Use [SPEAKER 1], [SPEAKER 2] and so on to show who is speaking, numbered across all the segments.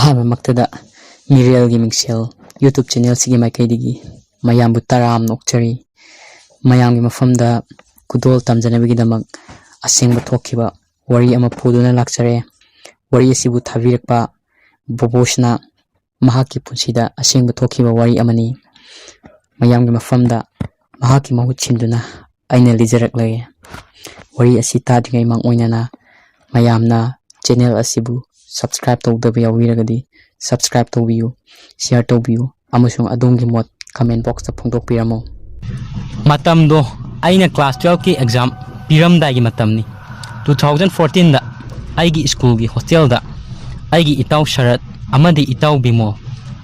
[SPEAKER 1] ꯑꯍꯥꯟꯕꯃꯛꯇꯗ ꯃꯤꯔꯦꯜꯒꯤ ꯃꯤꯡꯁꯦꯜ YouTube channel ꯁꯤꯒꯤ ꯃꯥꯏꯀꯩꯗꯒꯤ ꯃꯌꯥꯝꯕꯨ ꯇꯔꯥꯝꯅ ꯑꯣꯛꯆꯔꯤ ꯃꯌꯥꯝꯒꯤ ꯃꯐꯝꯗ ꯈꯨꯗꯣꯜ ꯇꯝꯖꯅꯕꯒꯤꯗꯃꯛ ꯑꯁꯦꯡꯕ ꯊꯣꯛꯈꯤꯕ ꯋꯥꯔꯤ ꯑꯃ ꯄꯨꯗꯨꯅ ꯂꯥꯛꯆꯔꯦ ꯋꯥꯔꯤ ꯑꯁꯤꯕꯨ ꯊꯥꯕꯤꯔꯛꯄ ꯕꯣꯕꯣꯁꯅ ꯃꯍꯥꯛꯀꯤ ꯄꯨꯟꯁꯤꯗ ꯑꯁꯦꯡꯕ ꯊꯣꯛꯈꯤꯕ ꯋꯥꯔꯤ ꯑꯃꯅꯤ ꯃꯌꯥꯝꯒꯤ ꯃꯐꯝꯗ ꯃꯍꯥꯛꯀꯤ ꯃꯍꯨꯠ ꯁꯤꯟꯗꯨꯅ ꯑꯩꯅ ꯂꯤꯖꯔꯛꯂꯒꯦ ꯋꯥꯔꯤ ꯑꯁꯤ ꯇꯥꯗ꯭ꯔꯤꯉꯩ ꯃꯥꯡꯑꯣꯏꯅꯅ ꯃꯌꯥꯝꯅ ꯆꯦꯅꯦꯜ ꯑꯁꯤꯕꯨ subscribe ꯇꯧꯗꯕ ꯌꯥꯎꯕꯤꯔꯒꯗꯤ subscribe ꯇꯧꯕꯤꯌꯨ share ꯇꯧꯕꯤꯌꯨ ꯑꯃꯁꯨꯡ ꯑꯗꯣꯝꯒꯤ ꯃꯣꯠ comment box ꯇ ꯐꯣꯡꯗꯣꯛꯄꯤꯔꯝꯃꯨ
[SPEAKER 2] ꯃꯇꯝꯗꯣ ꯑꯩꯅ class 12 ꯀꯤ exam ꯄꯤꯔꯝꯗꯥꯏꯒꯤ ꯃꯇꯝꯅꯤ 2014 ꯗ ꯑꯩꯒꯤ ꯁ꯭ꯀꯨꯜꯒꯤ ꯍꯣꯁꯇꯦꯜꯗ ꯑꯩꯒꯤ ꯏꯇꯥꯎ ꯁꯔꯠ ꯑꯃꯗꯤ ꯏꯇꯥꯎ ꯕꯤꯃꯣ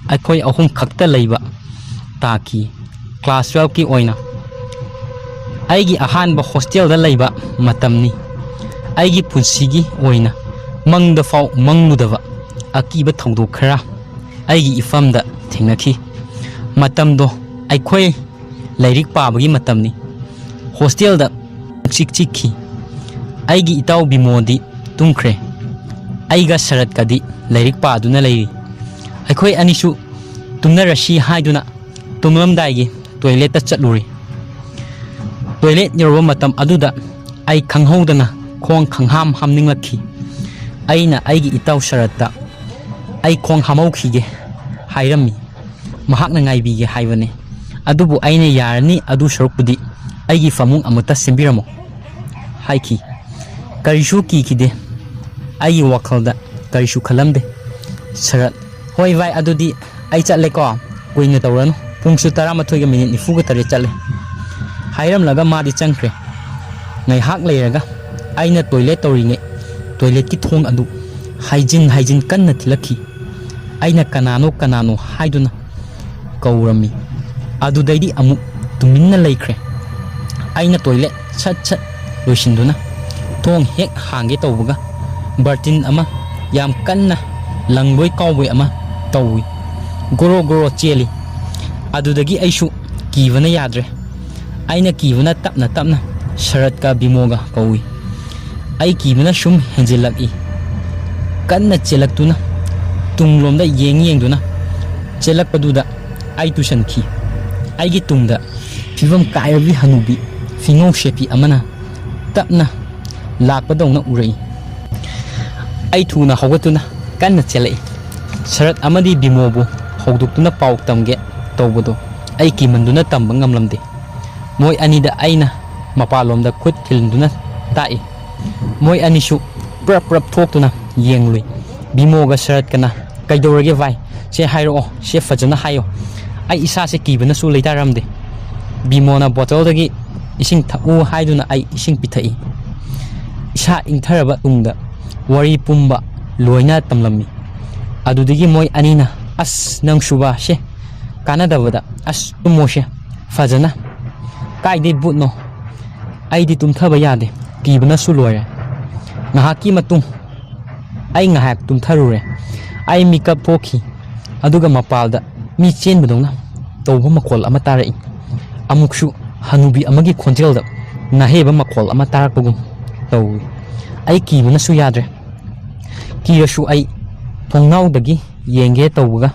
[SPEAKER 2] ꯑꯩꯈꯣꯏ ꯑꯍꯨꯝ ꯈꯛꯇ ꯂꯩꯕ ꯇꯥꯈꯤ class 12 ꯀꯤ ꯑꯣꯏꯅ ꯑꯩꯒꯤ ꯑꯍꯥꯟꯕ ꯍꯣꯁꯇꯦꯜꯗ ꯂꯩꯕ ꯃꯇꯝꯅꯤ ꯑꯩꯒꯤ ꯄꯨꯟꯁꯤꯒꯤ ꯑꯣꯏꯅ ꯃꯪꯗ ꯐꯥꯎ ꯃꯪꯂꯨꯗꯕ ꯑꯀꯤꯕ ꯊꯧꯗꯣꯛ ꯈꯔ ꯑꯩꯒꯤ ꯏꯐꯝꯗ ꯊꯦꯡꯅꯈꯤ ꯃꯇꯝꯗꯣ ꯑꯩꯈꯣꯏ ꯂꯥꯏꯔꯤꯛ ꯄꯥꯕꯒꯤ ꯃꯇꯝꯅꯤ ꯍꯣꯁꯇꯦꯜꯗ ꯆꯤꯛꯈꯤ ꯑꯩꯒꯤ ꯏꯇꯥꯎ ꯕꯤꯃꯣꯗꯤ ꯇꯨꯝꯈ꯭ꯔꯦ ꯑꯩꯒ ꯁꯔꯠꯀꯗꯤ ꯂꯥꯏꯔꯤꯛ ꯄꯥꯗꯨꯅ ꯂꯩꯔꯤ ꯑꯩꯈꯣꯏ ꯑꯅꯤꯁꯨ ꯇꯨꯝꯅꯔꯁꯤ ꯍꯥꯏꯗꯨꯅ ꯇꯨꯝꯂꯝꯗꯥꯏꯒꯤ ꯇꯣꯏꯂꯦꯠꯇ ꯆꯠꯂꯨꯔꯤ ꯇꯣꯏꯂꯦꯠ ꯌꯧꯔꯕ ꯃꯇꯝ ꯑꯗꯨꯗ ꯑꯩ ꯈꯪꯍꯧꯗꯅ ꯈꯣꯡ ꯈꯪꯍꯥꯝ ꯍꯥꯝꯅꯤꯡꯂꯛꯈꯤ ꯑꯩꯅ ꯑꯩꯒꯤ ꯏꯇꯥꯎ ꯁꯔꯠꯇ ꯑꯩ ꯈꯣꯡ ꯍꯥꯝꯍꯧꯈꯤꯒꯦ ꯍꯥꯏꯔꯝꯃꯤ ꯃꯍꯥꯛꯅ ꯉꯥꯏꯕꯤꯒꯦ ꯍꯥꯏꯕꯅꯤ ꯑꯗꯨꯕꯨ ꯑꯩꯅ ꯌꯥꯔꯅꯤ ꯑꯗꯨ ꯁꯔꯨꯛꯄꯨꯗꯤ ꯑꯩꯒꯤ ꯐꯃꯨꯡ ꯑꯃꯠꯇ ꯁꯦꯝꯕꯤꯔꯝꯃꯨ ꯍꯥꯏꯈꯤ ꯀꯔꯤꯁꯨ ꯀꯤꯈꯤꯗꯦ ꯑꯩꯒꯤ ꯋꯥꯈꯜꯗ ꯀꯔꯤꯁꯨ ꯈꯜꯂꯝꯗꯦ ꯁꯔꯠ ꯍꯣꯏ ꯚꯥꯏ ꯑꯗꯨꯗꯤ ꯑꯩ ꯆꯠꯂꯦꯀꯣ ꯀꯨꯏꯅ ꯇꯧꯔꯅꯨ ꯄꯨꯡꯁꯨ 11:48 ꯆꯠꯂꯦ ꯍꯥꯏꯔꯝꯂꯒ ꯃꯥꯗꯤ ꯆꯪꯈ꯭ꯔꯦ ꯉꯥꯏꯍꯥꯛ ꯂꯩꯔꯒ ꯑꯩꯅ ꯇꯣꯏꯂꯦꯠ ꯇꯧꯔꯤꯉꯩ ꯇꯣꯏꯂꯦꯠꯀꯤ ꯊꯣꯡ ꯑꯗꯨ ꯍꯥꯏꯖꯤꯟ ꯀꯟꯅ ꯊꯤꯜꯂꯛꯈꯤ ꯑꯩꯅ ꯀꯅꯥꯅꯣ ꯍꯥꯏꯗꯨꯅ ꯀꯧꯔꯝꯃꯤ ꯑꯗꯨꯗꯩꯗꯤ ꯑꯃꯨꯛ ꯇꯨꯃꯤꯟꯅ ꯂꯩꯈ꯭ꯔꯦ ꯑꯩꯅ ꯇꯣꯏꯂꯦꯠ ꯁꯠ ꯂꯣꯏꯁꯤꯟꯗꯨꯅ ꯊꯣꯡ ꯍꯦꯛ ꯍꯥꯡꯒꯦ ꯇꯧꯕꯒ ꯕꯔꯇꯤꯟ ꯑꯃ ꯌꯥꯝ ꯀꯟꯅ ꯂꯪꯕꯣꯏ ꯀꯥꯎꯕꯣꯏ ꯑꯃ ꯇꯧꯏ ꯒꯣꯔꯣ ꯆꯦꯜꯂꯤ ꯑꯗꯨꯗꯒꯤ ꯑꯩꯁꯨ ꯀꯤꯕꯅ ꯌꯥꯗ꯭ꯔꯦ ꯑꯩꯅ ꯀꯤꯕꯅ ꯇꯞꯅ ꯁꯔꯠꯀ ꯕꯤꯃꯣꯒ ꯀꯧꯏ ꯑꯩ ꯀꯤꯕꯅ ꯁꯨꯝ ꯍꯦꯟꯖꯤꯜꯂꯛꯏ ꯀꯟꯅ ꯆꯦꯜꯂꯛꯇꯨꯅ ꯇꯨꯡꯂꯣꯝꯗ ꯌꯦꯡꯗꯨꯅ ꯆꯦꯜꯂꯛꯄꯗꯨꯗ ꯑꯩ ꯇꯨꯁꯟꯈꯤ ꯑꯩꯒꯤ ꯇꯨꯡꯗ ꯐꯤꯕꯝ ꯀꯥꯏꯔꯕꯤ ꯍꯅꯨꯕꯤ ꯐꯤꯉꯧ ꯁꯦꯞꯄꯤ ꯑꯃꯅ ꯇꯞꯅ ꯂꯥꯛꯄꯗꯧꯅ ꯎꯔꯛꯏ ꯑꯩ ꯊꯨꯅ ꯍꯧꯒꯠꯇꯨꯅ ꯀꯟꯅ ꯆꯦꯜꯂꯛꯏ ꯁꯔꯠ ꯑꯃꯗꯤ ꯕꯤꯃꯣꯕꯨ ꯍꯧꯗꯣꯛꯇꯨꯅ ꯄꯥꯎ ꯇꯝꯒꯦ ꯇꯧꯕꯗꯣ ꯑꯩ ꯀꯤꯃꯟꯗꯨꯅ ꯇꯝꯕ ꯉꯝꯂꯝꯗꯦ ꯃꯣꯏ ꯑꯅꯤꯗ ꯑꯩꯅ ꯃꯄꯥꯟꯂꯣꯝꯗ ꯈꯨꯠ ꯊꯤꯟꯗꯨꯅ ꯇꯥꯛꯏ ꯃꯣꯏ ꯑꯅꯤꯁꯨ ꯄꯨꯔꯞ ꯊꯣꯛꯇꯨꯅ ꯌꯦꯡꯂꯨꯏ ꯕꯤꯃꯣꯒ ꯁꯔꯠꯀꯅ ꯀꯩꯗꯧꯔꯒꯦ ꯚꯥꯏ ꯁꯦ ꯍꯥꯏꯔꯛꯑꯣ ꯁꯦ ꯐꯖꯅ ꯍꯥꯏꯌꯣ ꯑꯩ ꯏꯁꯥꯁꯦ ꯀꯤꯕꯅꯁꯨ ꯂꯩꯇꯥꯔꯝꯗꯦ ꯕꯤꯃꯣꯅ ꯕꯣꯇꯜꯗꯒꯤ ꯏꯁꯤꯡ ꯊꯛꯎ ꯍꯥꯏꯗꯨꯅ ꯑꯩ ꯏꯁꯤꯡ ꯄꯤꯊꯛꯏ ꯏꯁꯥ ꯏꯪꯊꯔꯕ ꯇꯨꯡꯗ ꯋꯥꯔꯤ ꯄꯨꯝꯕ ꯂꯣꯏꯅ ꯇꯝꯂꯝꯃꯤ ꯑꯗꯨꯗꯒꯤ ꯃꯣꯏ ꯑꯅꯤꯅ ꯑꯁ ꯅꯪ ꯁꯨꯕꯥꯁꯦ ꯀꯥꯟꯅꯗꯕꯗ ꯑꯁ ꯇꯨꯝꯃꯣꯁꯦ ꯐꯖꯅ ꯀꯥꯏꯗꯩ ꯕꯨꯠꯅꯣ ꯑꯩꯗꯤ ꯇꯨꯝꯊꯕ ꯌꯥꯗꯦ ꯀꯤꯕꯅꯁꯨ ꯂꯣꯏꯔꯦ ꯉꯥꯏꯍꯥꯛꯀꯤ ꯃꯇꯨꯡ ꯑꯩ ꯉꯥꯏꯍꯥꯛ ꯇꯨꯝꯊꯔꯨꯔꯦ ꯑꯩ ꯃꯤꯀꯞ ꯊꯣꯛꯈꯤ ꯑꯗꯨꯒ ꯃꯄꯥꯜꯗ ꯃꯤ ꯆꯦꯟꯕꯗꯧꯅ ꯇꯧꯕ ꯃꯈꯣꯜ ꯑꯃ ꯇꯥꯔꯛꯏ ꯑꯃꯨꯛꯁꯨ ꯍꯅꯨꯕꯤ ꯑꯃꯒꯤ ꯈꯣꯟꯖꯦꯜꯗ ꯅꯥꯍꯦꯕ ꯃꯈꯣꯜ ꯑꯃ ꯇꯥꯔꯛꯄꯒꯨꯝ ꯇꯧꯏ ꯑꯩ ꯀꯤꯕꯅꯁꯨ ꯌꯥꯗ꯭ꯔꯦ ꯀꯤꯔꯁꯨ ꯑꯩ ꯊꯣꯡꯅꯥꯎꯗꯒꯤ ꯌꯦꯡꯒꯦ ꯇꯧꯕꯒ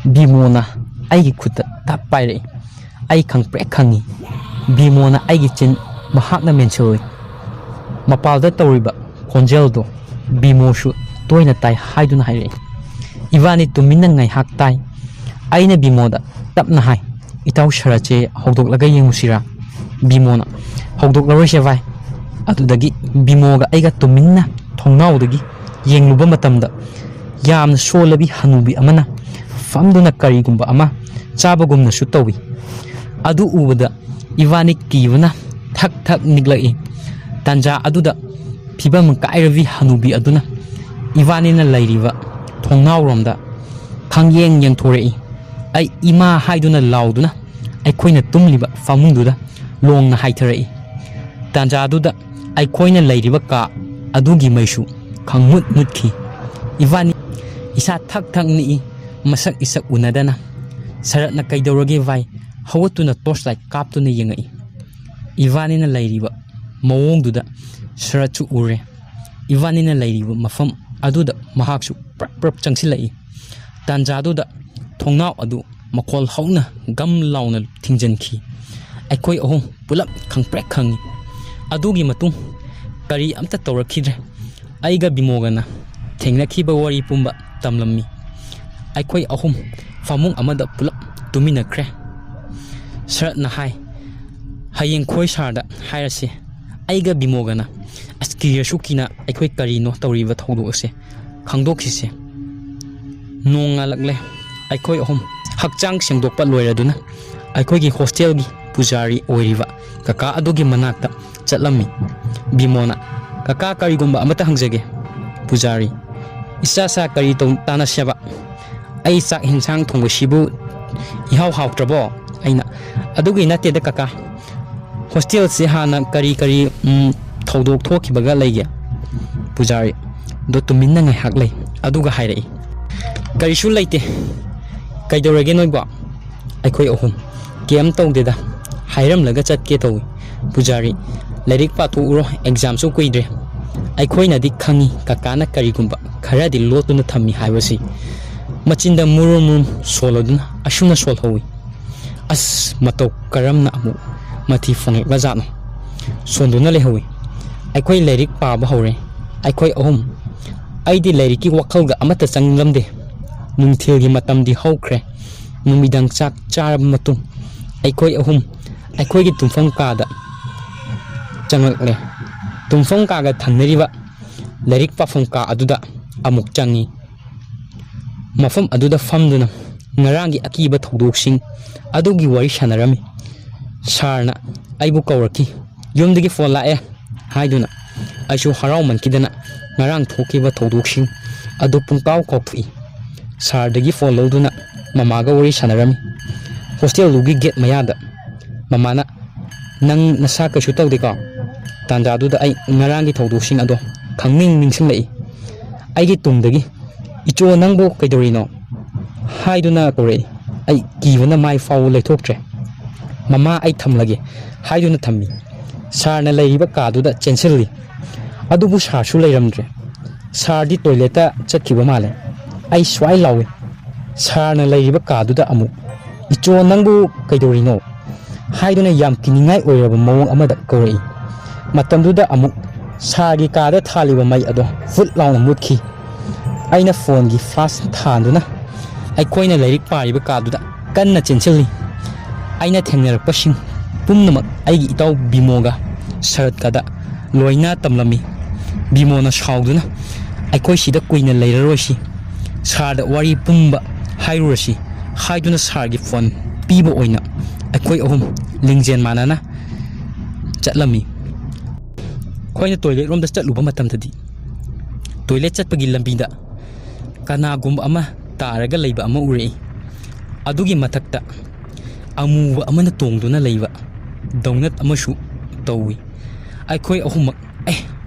[SPEAKER 2] ꯕꯤꯃꯣꯅ ꯑꯩꯒꯤ ꯈꯨꯠꯇ ꯇꯞ ꯄꯥꯏꯔꯛꯏ ꯑꯩ ꯈꯪꯄ꯭ꯔꯦꯛ ꯈꯪꯉꯤ ꯕꯤꯃꯣꯅ ꯑꯩꯒꯤ ꯆꯤꯟ ꯃꯍꯥꯛꯅ ꯃꯦꯟꯁꯤꯜꯂꯨꯏ ꯃꯄꯥꯜꯗ ꯇꯧꯔꯤꯕ ꯈꯣꯟꯖꯦꯜꯗꯣ ꯕꯤꯃꯣꯁꯨ ꯇꯣꯏꯅ ꯇꯥꯏ ꯍꯥꯏꯗꯨꯅ ꯍꯥꯏꯔꯛꯏ ꯏꯕꯥꯅꯤ ꯇꯨꯃꯤꯟꯅ ꯉꯥꯏꯍꯥꯛ ꯇꯥꯏ ꯑꯩꯅ ꯕꯤꯃꯣꯗ ꯇꯞꯅ ꯍꯥꯏ ꯏꯇꯥꯎ ꯁꯔꯠꯁꯦ ꯍꯧꯗꯣꯛꯂꯒ ꯌꯦꯡꯉꯨꯁꯤꯔꯥ ꯕꯤꯃꯣꯅ ꯍꯧꯗꯣꯛꯂꯔꯣꯏꯁꯦ ꯚꯥꯏ ꯑꯗꯨꯗꯒꯤ ꯕꯤꯃꯣꯒ ꯑꯩꯒ ꯇꯨꯃꯤꯟꯅ ꯊꯣꯡꯅꯥꯎꯗꯒꯤ ꯌꯦꯡꯂꯨꯕ ꯃꯇꯝꯗ ꯌꯥꯝꯅ ꯁꯣꯜꯂꯕꯤ ꯍꯅꯨꯕꯤ ꯑꯃꯅ ꯐꯝꯗꯨꯅ ꯀꯔꯤꯒꯨꯝꯕ ꯑꯃ ꯆꯥꯕꯒꯨꯝꯅꯁꯨ ꯇꯧꯏ ꯑꯗꯨ ꯎꯕꯗ ꯏꯕꯥꯅꯤ ꯀꯤꯕꯅ ꯊꯛ ꯅꯤꯛꯂꯛꯏ ꯇꯥꯟꯖꯥ ꯑꯗꯨꯗ ꯐꯤꯕꯝ ꯀꯥꯏꯔꯕꯤ ꯍꯅꯨꯕꯤ ꯑꯗꯨꯅ ꯏꯕꯥꯅꯤꯅ ꯂꯩꯔꯤꯕ ꯊꯣꯡꯅꯥꯎꯔꯣꯝꯗ ꯌꯦꯡꯊꯣꯔꯛꯏ ꯑꯩ ꯏꯃꯥ ꯍꯥꯏꯗꯨꯅ ꯂꯥꯎꯗꯨꯅ ꯑꯩꯈꯣꯏꯅ ꯇꯨꯝꯂꯤꯕ ꯐꯃꯨꯡꯗꯨꯗ ꯂꯣꯡꯅ ꯍꯥꯏꯊꯔꯛꯏ ꯇꯥꯟꯖꯥꯗꯨꯗ ꯑꯩꯈꯣꯏꯅ ꯂꯩꯔꯤꯕ ꯀꯥ ꯑꯗꯨꯒꯤ ꯃꯩꯁꯨ ꯃꯨꯠꯈꯤ ꯏꯕꯥꯅꯤ ꯏꯁꯥ ꯊꯛ ꯅꯤꯛꯏ ꯃꯁꯛ ꯏꯁꯛ ꯎꯅꯗꯅ ꯁꯔꯠꯅ ꯀꯩꯗꯧꯔꯒꯦ ꯚꯥꯏ ꯍꯧꯒꯠꯇꯨꯅ ꯇꯣꯔꯆ ꯂꯥꯏꯠ ꯀꯥꯞꯇꯨꯅ ꯌꯦꯡꯉꯛꯏ ꯏꯕꯥꯅꯤꯅ ꯂꯩꯔꯤꯕ ꯃꯑꯣꯡꯗꯨꯗ ꯁꯔꯠꯁꯨ ꯎꯔꯦ ꯏꯕꯥꯅꯤꯅ ꯂꯩꯔꯤꯕ ꯃꯐꯝ ꯑꯗꯨꯗ ꯃꯍꯥꯛꯁꯨ ꯄ꯭ꯔꯞ ꯆꯪꯁꯤꯜꯂꯛꯏ ꯇꯥꯟꯖꯥꯗꯨꯗ ꯊꯣꯡꯅꯥꯎ ꯑꯗꯨ ꯃꯈꯣꯜ ꯍꯧꯅ ꯒꯝ ꯂꯥꯎꯅ ꯊꯤꯡꯖꯤꯟꯈꯤ꯫ ꯑꯩꯈꯣꯏ ꯑꯍꯨꯝ ꯄꯨꯂꯞ ꯈꯪꯄ꯭ꯔꯦꯛ ꯈꯪꯉꯤ꯫ ꯑꯗꯨꯒꯤ ꯃꯇꯨꯡ ꯀꯔꯤ ꯑꯝꯇ ꯇꯧꯔꯛꯈꯤꯗ꯭ꯔꯦ꯫ ꯑꯩꯒ ꯕꯤꯃꯣꯒꯅ ꯊꯦꯡꯅꯈꯤꯕ ꯋꯥꯔꯤ ꯄꯨꯝꯕ ꯇꯝꯂꯝꯃꯤ꯫ ꯑꯩꯈꯣꯏ ꯑꯍꯨꯝ ꯐꯃꯨꯡ ꯑꯃꯗ ꯄꯨꯂꯞ ꯇꯨꯃꯤꯟꯅꯈ꯭ꯔꯦ꯫ ꯁꯔꯠꯅ ꯍꯥꯏ, ꯍꯌꯦꯡ ꯈꯣꯏ ꯁꯥꯔꯗ ꯍꯥꯏꯔꯁꯤ꯫ ꯑꯩꯒ ꯕꯤꯃꯣꯒꯅ ꯑꯁ ꯀꯤꯔꯁꯨ ꯀꯤꯅ ꯑꯩꯈꯣꯏ ꯀꯔꯤꯅꯣ ꯇꯧꯔꯤꯕ ꯊꯧꯗꯣꯛ ꯑꯁꯦ ꯈꯪꯗꯣꯛꯈꯤꯁꯦ꯫ ꯅꯣꯡ ꯉꯥꯜꯂꯛꯂꯦ꯫ ꯑꯩꯈꯣꯏ ꯑꯍꯨꯝ ꯍꯛꯆꯥꯡ ꯁꯦꯡꯗꯣꯛꯄ ꯂꯣꯏꯔꯗꯨꯅ ꯑꯩꯈꯣꯏꯒꯤ ꯍꯣꯁꯇꯦꯜꯒꯤ ꯄꯨꯖꯥꯔꯤ ꯑꯣꯏꯔꯤꯕ ꯀꯀꯥ ꯑꯗꯨꯒꯤ ꯃꯅꯥꯛꯇ ꯆꯠꯂꯝꯃꯤ꯫ ꯕꯤꯃꯣꯅ, ꯀꯀꯥ ꯀꯔꯤꯒꯨꯝꯕ ꯑꯃꯇ ꯍꯪꯖꯒꯦ꯫ ꯄꯨꯖꯥꯔꯤ, ꯏꯆꯥ ꯀꯔꯤ ꯇꯥꯟꯅꯁꯦꯕ? ꯑꯩ ꯆꯥꯛ ꯍꯦꯟꯁꯥꯡ ꯊꯣꯡꯕꯁꯤꯕꯨ ꯏꯍꯥꯎ ꯍꯥꯎꯇ꯭ꯔꯕꯣ? ꯑꯩꯅ, ꯑꯗꯨꯒꯤ ꯅꯠꯇꯦꯗ ꯀꯀꯥ, ꯍꯣꯁꯇꯦꯜꯁꯦ ꯍꯥꯟꯅ ꯀꯔꯤ ꯊꯧꯗꯣꯛ ꯊꯣꯛꯈꯤꯕꯒ ꯂꯩꯒꯦ? ꯄꯨꯖꯥꯔꯤ ꯗꯣ ꯇꯨꯃꯤꯟꯅ ꯉꯥꯏꯍꯥꯛ ꯂꯩ ꯑꯗꯨꯒ ꯍꯥꯏꯔꯛꯏ, ꯀꯔꯤꯁꯨ ꯂꯩꯇꯦ꯫ ꯀꯩꯗꯧꯔꯒꯦ ꯅꯣꯏꯕꯣ? ꯑꯩꯈꯣই ꯑꯍꯨꯝ, ꯀꯦꯝ ꯇꯧꯗꯦꯗ, ꯍꯥꯏꯔꯝꯂꯒ ꯆꯠꯀꯦ ꯇꯧꯏ꯫ ꯄꯨꯖꯥꯔꯤ, ꯂꯥꯏꯔꯤꯛ ꯄꯥꯊꯣꯛꯎꯔꯣ, ꯑꯦꯛꯖꯥꯝꯁꯨ ꯀꯨꯏꯗ꯭ꯔꯦ꯫ ꯑꯩꯈꯣꯏꯅꯗꯤ ꯈꯪꯉꯤ ꯀꯀꯥꯅ ꯀꯔꯤꯒꯨꯝꯕ ꯈꯔꯗꯤ ꯂꯣꯠꯇꯨꯅ ꯊꯝꯃꯤ ꯍꯥꯏꯕꯁꯤ꯫ ꯃꯆꯤꯟꯗ ꯃꯨꯔꯨꯝ ꯁꯣꯜꯂꯗꯨꯅ ꯑꯁꯨꯝꯅ ꯁꯣꯜꯍꯧꯏ, ꯑꯁ ꯃꯇꯧ ꯀꯔꯝꯅ ꯑꯃꯨꯛ ꯃꯊꯤ ꯐꯣꯡꯂꯛꯂꯖꯥꯠꯅꯣ? ꯁꯣꯟꯗꯨꯅ ꯂꯩꯍꯧꯏ꯫ ꯑꯩꯈꯣꯏ ꯂꯥꯏꯔꯤꯛ ꯄꯥꯕ ꯍꯧꯔꯦ꯫ ꯑꯩꯈꯣꯏ ꯑꯍꯨꯝ, ꯑꯩꯗꯤ ꯂꯥꯏꯔꯤꯛꯀꯤ ꯋꯥꯈꯜꯒ ꯑꯃꯠꯇ ꯆꯪꯂꯝꯗꯦ꯫ ꯅꯨꯡꯊꯤꯜꯒꯤ ꯃꯇꯝꯗꯤ ꯍꯧꯈ꯭ꯔꯦ꯫ ꯅꯨꯃꯤꯗꯥꯡ ꯆꯥꯛ ꯆꯥꯔꯕ ꯃꯇꯨꯡ ꯑꯩꯈꯣꯏ ꯑꯍꯨꯝ ꯑꯩꯈꯣꯏꯒꯤ ꯇꯨꯝꯐꯝ ꯀꯥꯗ ꯆꯪꯂꯛꯂꯦ꯫ ꯇꯨꯝꯐꯝ ꯀꯥꯒ ꯊꯪꯅꯔꯤꯕ ꯂꯥꯏꯔꯤꯛ ꯄꯥꯐꯝ ꯀꯥ ꯑꯗꯨꯗ ꯑꯃꯨꯛ ꯆꯪꯉꯤ꯫ ꯃꯐꯝ ꯑꯗꯨꯗ ꯐꯝꯗꯨꯅ ꯉꯔꯥꯡꯒꯤ ꯑꯀꯤꯕ ꯊꯧꯗꯣꯛꯁꯤꯡ ꯑꯗꯨꯒꯤ ꯋꯥꯔꯤ ꯁꯥꯟꯅꯔꯝꯃꯤ꯫ ꯁꯥꯔꯅ ꯑꯩꯕꯨ ꯀꯧꯔꯛꯈꯤ꯫ ꯌꯨꯝꯗꯒꯤ ꯐꯣꯟ ꯂꯥꯛꯑꯦ ꯍꯥꯏꯗꯨꯅ ꯑꯩꯁꯨ ꯍꯔꯥꯎꯃꯟꯈꯤꯗꯅ ꯉꯔꯥꯡ ꯊꯣꯛꯈꯤꯕ ꯊꯧꯗꯣꯛꯁꯤꯡ ꯑꯗꯨ ꯄꯨꯡꯀꯥꯎ ꯀꯥꯎꯊꯣꯛꯏ꯫ ꯁꯥꯔꯗꯒꯤ ꯐꯣꯟ ꯂꯧꯗꯨꯅ ꯃꯃꯥꯒ ꯋꯥꯔꯤ ꯁꯥꯟꯅꯔꯝꯃꯤ꯫ ꯍꯣꯁꯇꯦꯜꯗꯨꯒꯤ ꯒꯦꯠ ꯃꯌꯥꯗ ꯃꯃꯥꯅ, ꯅꯪ ꯅꯁꯥ ꯀꯩꯁꯨ ꯇꯧꯗꯦꯀꯣ? ꯇꯥꯟꯖꯥꯗꯨꯗ ꯑꯩ ꯉꯔꯥꯡꯒꯤ ꯊꯧꯗꯣꯛꯁꯤꯡ ꯑꯗꯣ ꯅꯤꯡꯁꯤꯡꯂꯛꯏ꯫ ꯑꯩꯒꯤ ꯇꯨꯡꯗꯒꯤ, ꯏꯆꯣ ꯅꯪꯕꯨ ꯀꯩꯗꯧꯔꯤꯅꯣ ꯍꯥꯏꯗꯨꯅ ꯀꯧꯔꯛꯏ꯫ ꯑꯩ ꯀꯤꯕꯅ ꯃꯥꯏ ꯐꯥꯎꯕ ꯂꯩꯊꯣꯛꯇ꯭ꯔꯦ꯫ ꯃꯃꯥ ꯑꯩ ꯊꯝꯂꯒꯦ ꯍꯥꯏꯗꯨꯅ ꯊꯝꯃꯤ꯫ ꯁꯥꯔꯅ ꯂꯩꯔꯤꯕ ꯀꯥꯗꯨꯗ ꯆꯦꯟꯁꯤꯜꯂꯤ꯫ ꯑꯗꯨꯕꯨ ꯁꯥꯔꯁꯨ ꯂꯩꯔꯝꯗ꯭ꯔꯦ꯫ ꯁꯥꯔꯗꯤ ꯇꯣꯏꯂꯦꯠꯇ ꯆꯠꯈꯤꯕ ꯃꯥꯜꯂꯦ꯫ ꯑꯩ ꯁ꯭ꯋꯥꯏ ꯂꯥꯎꯏ꯫ ꯁꯥꯔꯅ ꯂꯩꯔꯤꯕ ꯀꯥꯗꯨꯗ ꯑꯃꯨꯛ, ꯏꯆꯣ ꯅꯪꯕꯨ ꯀꯩꯗꯧꯔꯤꯅꯣ ꯍꯥꯏꯗꯨꯅ ꯌꯥꯝ ꯀꯤꯅꯤꯡꯉꯥꯏ ꯑꯣꯏꯔꯕ ꯃꯑꯣꯡ ꯑꯃꯗ ꯀꯧꯔꯛꯏ꯫ ꯃꯇꯝꯗꯨꯗ ꯑꯃꯨꯛ ꯁꯥꯔꯒꯤ ꯀꯥꯗ ꯊꯥꯜꯂꯤꯕ ꯃꯩ ꯑꯗꯣ ꯐꯨꯠ ꯂꯥꯎꯅ ꯃꯨꯠꯈꯤ꯫ ꯑꯩꯅ ꯐꯣꯟꯒꯤ ꯐ꯭ꯂꯥꯁ ꯊꯥꯟꯗꯨꯅ ꯑꯩꯈꯣꯏꯅ ꯂꯥꯏꯔꯤꯛ ꯄꯥꯔꯤꯕ ꯀꯥꯗꯨꯗ ꯀꯟꯅ ꯆꯦꯟꯁꯤꯜꯂꯤ꯫ ꯑꯩꯅ ꯊꯦꯡꯅꯔꯛꯄꯁꯤꯡ ꯄꯨꯝꯅꯃꯛ ꯑꯩꯒꯤ ꯏꯇꯥꯎ ꯕꯤꯃꯣꯒ ꯁꯔꯠꯀꯗ ꯂꯣꯏꯅ ꯇꯝꯂꯝꯃꯤ꯫ ꯕꯤꯃꯣꯅ ꯁꯥꯎꯗꯨꯅ, ꯑꯩꯈꯣꯏ ꯁꯤꯗ ꯀꯨꯏꯅ ꯂꯩꯔꯔꯣꯏꯁꯤ, ꯁꯥꯔꯗ ꯋꯥꯔꯤ ꯄꯨꯝꯕ ꯍꯥꯏꯔꯨꯔꯁꯤ ꯍꯥꯏꯗꯨꯅ ꯁꯥꯔꯒꯤ ꯐꯣꯟ ꯄꯤꯕ ꯑꯣꯏꯅ ꯑꯩꯈꯣꯏ ꯑꯍꯨꯝ ꯂꯤꯡꯖꯦꯜ ꯃꯥꯟꯅꯅ ꯆꯠꯂꯝꯃꯤ꯫ ꯑꯩꯈꯣꯏꯅ ꯇꯣꯏꯂꯦꯠ ꯔꯣꯝꯗ ꯆꯠꯂꯨꯕ ꯃꯇꯝꯗꯗꯤ ꯇꯣꯏꯂꯦꯠ ꯆꯠꯄꯒꯤ ꯂꯝꯕꯤꯗ ꯀꯅꯥꯒꯨꯝꯕ ꯑꯃ ꯇꯥꯔꯒ ꯂꯩꯕ ꯑꯃ ꯎꯔꯛꯏ꯫ ꯑꯗꯨꯒꯤ ꯃꯊꯛꯇ ꯑꯃꯨꯕ ꯑꯃꯅ ꯇꯣꯡꯗꯨꯅ ꯂꯩꯕ ꯗꯧꯅꯠ ꯑꯃꯁꯨ ꯇꯧꯏ꯫ ꯑꯩꯈꯣꯏ ꯑꯍꯨꯝꯃꯛ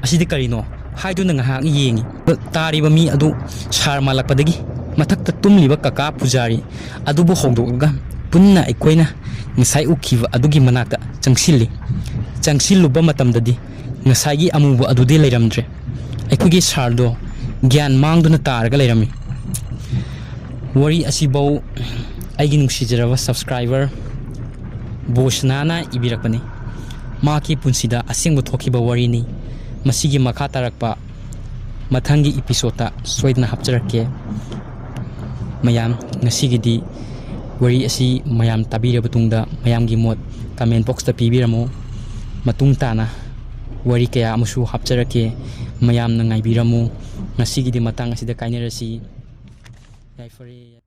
[SPEAKER 2] ꯑꯁꯤꯗꯤ ꯀꯔꯤꯅꯣ ꯍꯥꯏꯗꯨꯅ ꯉꯥꯏꯍꯥꯛ ꯌꯦꯡꯉꯤ꯫ ꯇꯥꯔꯤꯕ ꯃꯤ ꯑꯗꯨ ꯁꯥꯔ ꯃꯥꯜꯂꯛꯄꯗꯒꯤ ꯃꯊꯛꯇ ꯇꯨꯝꯂꯤꯕ ꯀꯀꯥ ꯄꯨꯖꯥꯔꯤ ꯑꯗꯨꯕꯨ ꯍꯧꯗꯣꯛꯂꯒ ꯄꯨꯟꯅ ꯑꯩꯈꯣꯏꯅ ꯉꯁꯥꯏ ꯎꯈꯤꯕ ꯑꯗꯨꯒꯤ ꯃꯅꯥꯛꯇ ꯆꯪꯁꯤꯜꯂꯤ꯫ ꯆꯪꯁꯤꯜꯂꯨꯕ ꯃꯇꯝꯗꯗꯤ ꯉꯁꯥꯏꯒꯤ ꯑꯃꯨꯕ ꯑꯗꯨꯗꯤ ꯂꯩꯔꯝꯗ꯭ꯔꯦ꯫ ꯑꯩꯈꯣꯏꯒꯤ ꯁꯥꯔꯗꯣ ꯒ꯭ꯌꯥꯟ ꯃꯥꯡꯗꯨꯅ ꯇꯥꯔꯒ ꯂꯩꯔꯝꯃꯤ꯫ ꯋꯥꯔꯤ ꯑꯁꯤꯐꯧ ꯑꯩꯒꯤ ꯅꯨꯡꯁꯤꯖꯔꯕ ꯁꯕꯁꯀ꯭ꯔꯥꯏꯕꯔ ꯕꯣꯁꯅꯥꯅ ꯏꯕꯤꯔꯛꯄꯅꯤ꯫ ꯃꯍꯥꯛꯀꯤ ꯄꯨꯟꯁꯤꯗ ꯑꯁꯦꯡꯕ ꯊꯣꯛꯈꯤꯕ ꯋꯥꯔꯤꯅꯤ꯫ ꯃꯁꯤꯒꯤ ꯃꯈꯥ ꯇꯥꯔꯛꯄ ꯃꯊꯪꯒꯤ ꯏꯄꯤꯁꯣꯗꯇ ꯁꯣꯏꯗꯅ ꯍꯥꯞꯆꯔꯛꯀꯦ꯫ ꯃꯌꯥꯝ ꯉꯁꯤꯒꯤꯗꯤ ꯋꯥꯔꯤ ꯑꯁꯤ ꯃꯌꯥꯝ ꯇꯥꯕꯤꯔꯕ ꯇꯨꯡꯗ ꯃꯌꯥꯝꯒꯤ ꯃꯣꯠ ꯀꯃꯦꯟ ꯕꯣꯛꯁꯇ ꯄꯤꯕꯤꯔꯝꯃꯨ꯫ ꯃꯇꯨꯡ ꯇꯥꯅ ꯋꯥꯔꯤ ꯀꯌꯥ ꯑꯃꯁꯨ ꯍꯥꯞꯆꯔꯛꯀꯦ꯫ ꯃꯌꯥꯝꯅ ꯉꯥꯏꯕꯤꯔꯝꯃꯨ꯫ ꯉꯁꯤꯒꯤꯗꯤ ꯃꯇꯥꯡ ꯑꯁꯤꯗ ꯀꯥꯏꯅꯔꯁꯤ꯫ ꯌꯥꯏꯐꯔꯦ꯫